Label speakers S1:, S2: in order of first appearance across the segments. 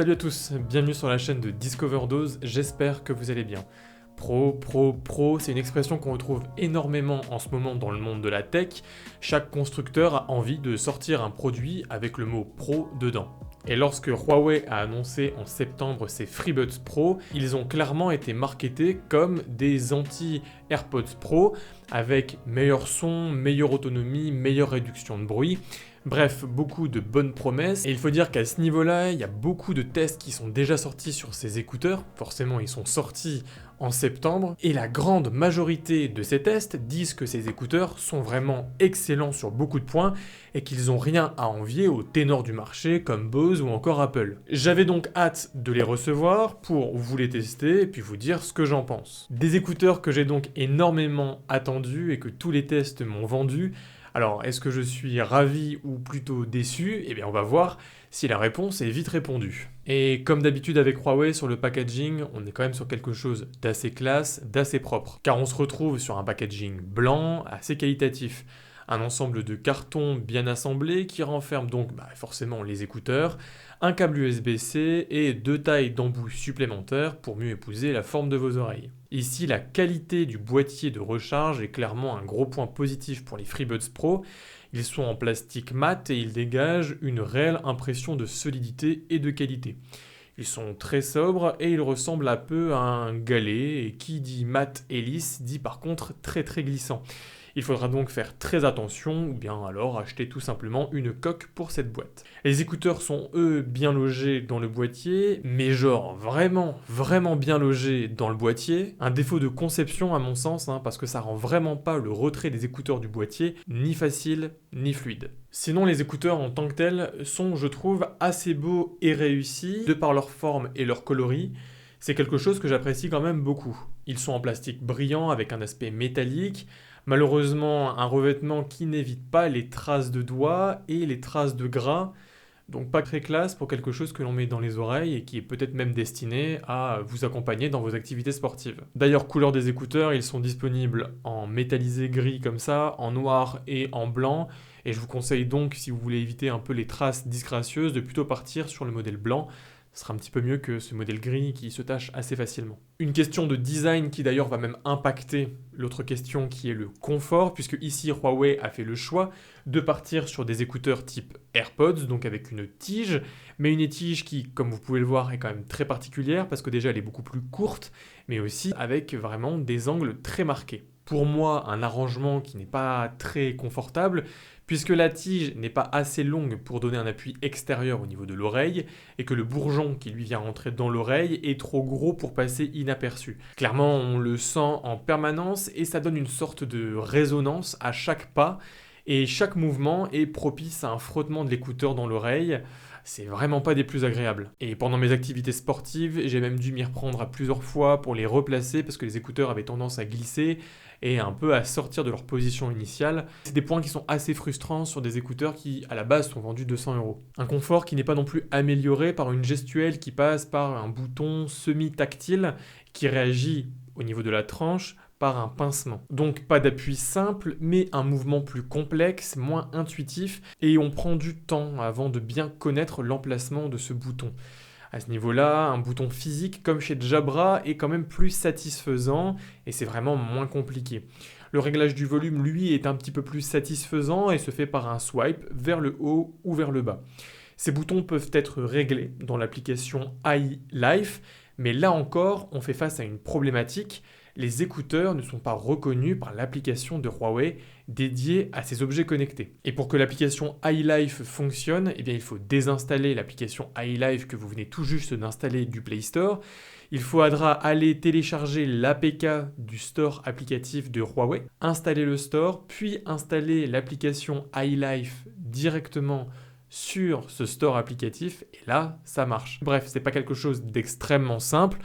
S1: Salut à tous, bienvenue sur la chaîne de Discoverdose, j'espère que vous allez bien. Pro, c'est une expression qu'on retrouve énormément en ce moment dans le monde de la tech. Chaque constructeur a envie de sortir un produit avec le mot pro dedans. Et lorsque Huawei a annoncé en septembre ses FreeBuds Pro, ils ont clairement été marketés comme des anti-AirPods Pro avec meilleur son, meilleure autonomie, meilleure réduction de bruit. Bref, beaucoup de bonnes promesses, et il faut dire qu'à ce niveau-là, il y a beaucoup de tests qui sont déjà sortis sur ces écouteurs, forcément ils sont sortis en septembre, et la grande majorité de ces tests disent que ces écouteurs sont vraiment excellents sur beaucoup de points, et qu'ils n'ont rien à envier aux ténors du marché comme Bose ou encore Apple. J'avais donc hâte de les recevoir pour vous les tester, et puis vous dire ce que j'en pense. Des écouteurs que j'ai donc énormément attendus, et que tous les tests m'ont vendu. Alors, est-ce que je suis ravi ou plutôt déçu? Eh bien, on va voir si la réponse est vite répondue. Et comme d'habitude avec Huawei sur le packaging, on est quand même sur quelque chose d'assez classe, d'assez propre. Car on se retrouve sur un packaging blanc, assez qualitatif. Un ensemble de cartons bien assemblés qui renferme donc forcément les écouteurs, un câble USB-C et 2 tailles d'embouts supplémentaires pour mieux épouser la forme de vos oreilles. Ici, la qualité du boîtier de recharge est clairement un gros point positif pour les FreeBuds Pro. Ils sont en plastique mat et ils dégagent une réelle impression de solidité et de qualité. Ils sont très sobres et ils ressemblent un peu à un galet, et qui dit mat et lisse dit par contre très glissant. Il faudra donc faire très attention ou bien alors acheter tout simplement une coque pour cette boîte. Les écouteurs sont eux bien logés dans le boîtier, mais genre vraiment bien logés dans le boîtier. Un défaut de conception à mon sens, parce que ça rend vraiment pas le retrait des écouteurs du boîtier ni facile ni fluide. Sinon les écouteurs en tant que tels sont, je trouve, assez beaux et réussis de par leur forme et leur coloris. C'est quelque chose que j'apprécie quand même beaucoup. Ils sont en plastique brillant avec un aspect métallique. Malheureusement, un revêtement qui n'évite pas les traces de doigts et les traces de gras, donc pas très classe pour quelque chose que l'on met dans les oreilles et qui est peut-être même destiné à vous accompagner dans vos activités sportives. D'ailleurs, couleur des écouteurs, ils sont disponibles en métallisé gris comme ça, en noir et en blanc, et je vous conseille donc, si vous voulez éviter un peu les traces disgracieuses, de plutôt partir sur le modèle blanc. Ce sera un petit peu mieux que ce modèle gris qui se tache assez facilement. Une question de design qui d'ailleurs va même impacter l'autre question qui est le confort, puisque ici Huawei a fait le choix de partir sur des écouteurs type AirPods, donc avec une tige, mais une tige qui, comme vous pouvez le voir, est quand même très particulière, parce que déjà elle est beaucoup plus courte, mais aussi avec vraiment des angles très marqués. Pour moi, un arrangement qui n'est pas très confortable, puisque la tige n'est pas assez longue pour donner un appui extérieur au niveau de l'oreille, et que le bourgeon qui lui vient rentrer dans l'oreille est trop gros pour passer inaperçu. Clairement, on le sent en permanence, et ça donne une sorte de résonance à chaque pas, et chaque mouvement est propice à un frottement de l'écouteur dans l'oreille. C'est vraiment pas des plus agréables. Et pendant mes activités sportives, j'ai même dû m'y reprendre à plusieurs fois pour les replacer parce que les écouteurs avaient tendance à glisser et un peu à sortir de leur position initiale. C'est des points qui sont assez frustrants sur des écouteurs qui, à la base, sont vendus 200 €. Un confort qui n'est pas non plus amélioré par une gestuelle qui passe par un bouton semi-tactile qui réagit au niveau de la tranche par un pincement. Donc pas d'appui simple, mais un mouvement plus complexe, moins intuitif, et on prend du temps avant de bien connaître l'emplacement de ce bouton. À ce niveau-là, un bouton physique comme chez Jabra est quand même plus satisfaisant, et c'est vraiment moins compliqué. Le réglage du volume, lui, est un petit peu plus satisfaisant et se fait par un swipe vers le haut ou vers le bas. Ces boutons peuvent être réglés dans l'application iLife, mais là encore, on fait face à une problématique. Les écouteurs ne sont pas reconnus par l'application de Huawei dédiée à ces objets connectés. Et pour que l'application iLife fonctionne, il faut désinstaller l'application iLife que vous venez tout juste d'installer du Play Store. Il faudra aller télécharger l'APK du store applicatif de Huawei, installer le store, puis installer l'application iLife directement sur ce store applicatif, et là, ça marche. Bref, c'est pas quelque chose d'extrêmement simple,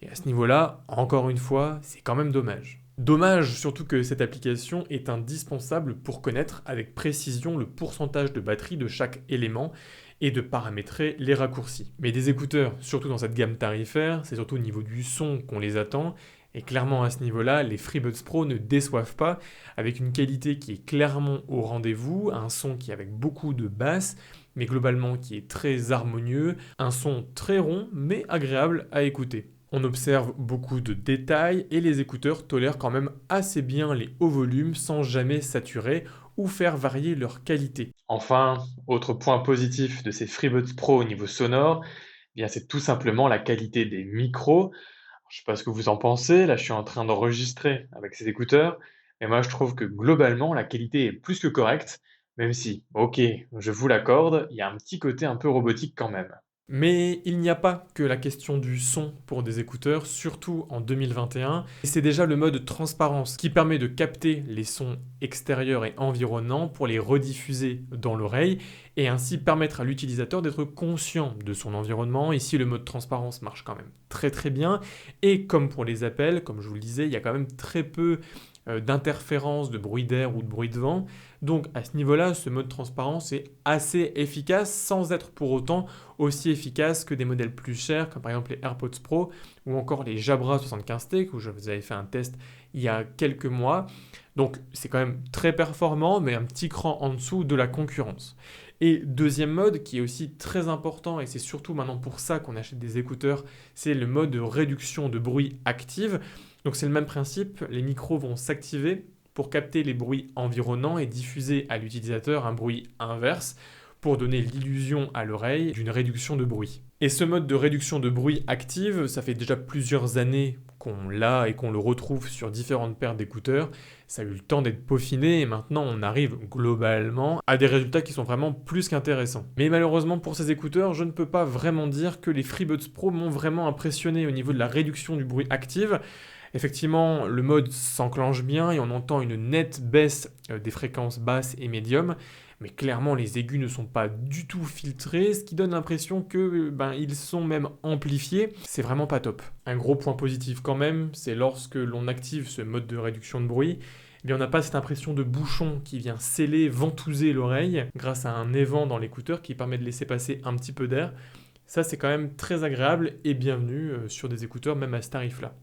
S1: et à ce niveau-là, encore une fois, c'est quand même dommage. Dommage surtout que cette application est indispensable pour connaître avec précision le pourcentage de batterie de chaque élément et de paramétrer les raccourcis. Mais des écouteurs, surtout dans cette gamme tarifaire, c'est surtout au niveau du son qu'on les attend, et clairement à ce niveau-là, les FreeBuds Pro ne déçoivent pas, avec une qualité qui est clairement au rendez-vous, un son qui est avec beaucoup de basse, mais globalement qui est très harmonieux, un son très rond mais agréable à écouter. On observe beaucoup de détails et les écouteurs tolèrent quand même assez bien les hauts volumes sans jamais saturer ou faire varier leur qualité. Enfin, autre point positif de ces FreeBuds Pro au niveau sonore, eh bien c'est tout simplement la qualité des micros. Je sais pas ce que vous en pensez, là je suis en train d'enregistrer avec ces écouteurs, mais moi je trouve que globalement la qualité est plus que correcte, même si, ok, je vous l'accorde, il y a un petit côté un peu robotique quand même. Mais il n'y a pas que la question du son pour des écouteurs, surtout en 2021, et c'est déjà le mode transparence qui permet de capter les sons extérieurs et environnants pour les rediffuser dans l'oreille et ainsi permettre à l'utilisateur d'être conscient de son environnement. Ici, le mode transparence marche quand même très très bien et comme pour les appels, comme je vous le disais, il y a quand même très peu d'interférences, de bruit d'air ou de bruit de vent. Donc à ce niveau-là, ce mode transparence est assez efficace sans être pour autant aussi efficace que des modèles plus chers comme par exemple les AirPods Pro ou encore les Jabra 75T où je vous avais fait un test il y a quelques mois. Donc c'est quand même très performant mais un petit cran en dessous de la concurrence. Et deuxième mode qui est aussi très important et c'est surtout maintenant pour ça qu'on achète des écouteurs, c'est le mode de réduction de bruit active. Donc c'est le même principe, les micros vont s'activer pour capter les bruits environnants et diffuser à l'utilisateur un bruit inverse pour donner l'illusion à l'oreille d'une réduction de bruit. Et ce mode de réduction de bruit active, ça fait déjà plusieurs années qu'on l'a et qu'on le retrouve sur différentes paires d'écouteurs. Ça a eu le temps d'être peaufiné et maintenant on arrive globalement à des résultats qui sont vraiment plus qu'intéressants. Mais malheureusement pour ces écouteurs, je ne peux pas vraiment dire que les FreeBuds Pro m'ont vraiment impressionné au niveau de la réduction du bruit active. Effectivement, le mode s'enclenche bien et on entend une nette baisse des fréquences basses et médium, mais clairement les aigus ne sont pas du tout filtrés, ce qui donne l'impression que ils sont même amplifiés. C'est vraiment pas top. Un gros point positif quand même, c'est lorsque l'on active ce mode de réduction de bruit, eh bien on n'a pas cette impression de bouchon qui vient sceller, ventouser l'oreille grâce à un évent dans l'écouteur qui permet de laisser passer un petit peu d'air. Ça c'est quand même très agréable et bienvenu sur des écouteurs même à ce tarif-là.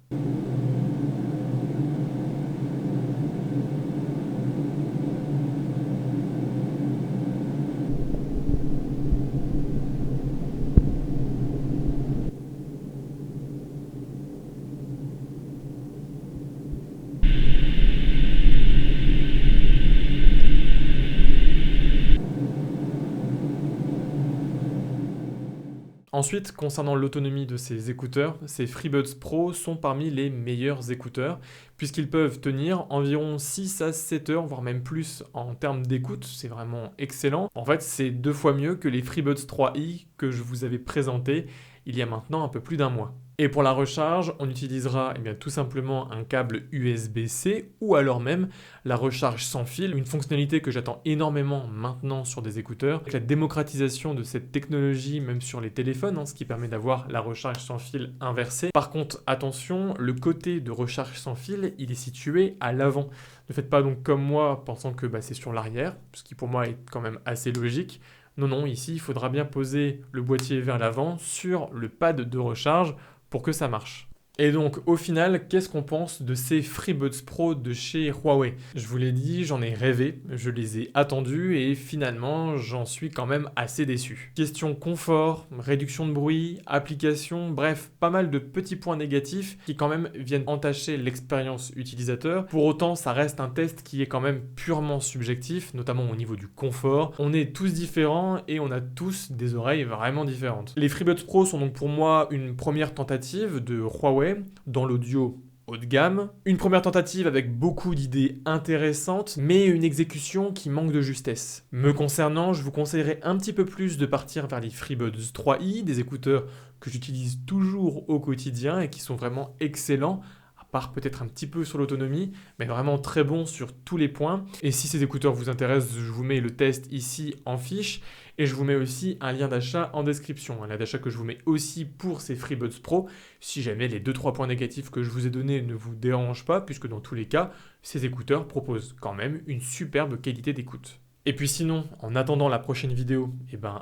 S1: Ensuite, concernant l'autonomie de ces écouteurs, ces FreeBuds Pro sont parmi les meilleurs écouteurs puisqu'ils peuvent tenir environ 6 à 7 heures, voire même plus en termes d'écoute, c'est vraiment excellent. En fait, c'est 2 fois mieux que les FreeBuds 3i que je vous avais présentés il y a maintenant un peu plus d'un mois. Et pour la recharge, on utilisera tout simplement un câble USB-C ou alors même la recharge sans fil, une fonctionnalité que j'attends énormément maintenant sur des écouteurs. Avec la démocratisation de cette technologie, même sur les téléphones, ce qui permet d'avoir la recharge sans fil inversée. Par contre, attention, le côté de recharge sans fil, il est situé à l'avant. Ne faites pas donc comme moi, pensant que c'est sur l'arrière, ce qui pour moi est quand même assez logique. Non, non, ici, il faudra bien poser le boîtier vers l'avant sur le pad de recharge pour que ça marche. Et donc au final, qu'est-ce qu'on pense de ces FreeBuds Pro de chez Huawei? Je vous l'ai dit, j'en ai rêvé, je les ai attendus et finalement j'en suis quand même assez déçu. Question confort, réduction de bruit, application, bref, pas mal de petits points négatifs qui quand même viennent entacher l'expérience utilisateur. Pour autant, ça reste un test qui est quand même purement subjectif, notamment au niveau du confort. On est tous différents et on a tous des oreilles vraiment différentes. Les FreeBuds Pro sont donc pour moi une première tentative de Huawei dans l'audio haut de gamme. Une première tentative avec beaucoup d'idées intéressantes, mais une exécution qui manque de justesse. Me concernant, je vous conseillerais un petit peu plus de partir vers les FreeBuds 3i, des écouteurs que j'utilise toujours au quotidien et qui sont vraiment excellents, à part peut-être un petit peu sur l'autonomie, mais vraiment très bons sur tous les points. Et si ces écouteurs vous intéressent, je vous mets le test ici en fiche, et je vous mets aussi un lien d'achat en description, un lien d'achat que je vous mets aussi pour ces FreeBuds Pro, si jamais les 2-3 points négatifs que je vous ai donnés ne vous dérangent pas, puisque dans tous les cas, ces écouteurs proposent quand même une superbe qualité d'écoute. Et puis sinon, en attendant la prochaine vidéo,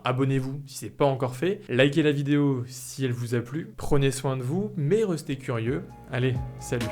S1: abonnez-vous si ce n'est pas encore fait, likez la vidéo si elle vous a plu, prenez soin de vous, mais restez curieux. Allez, salut!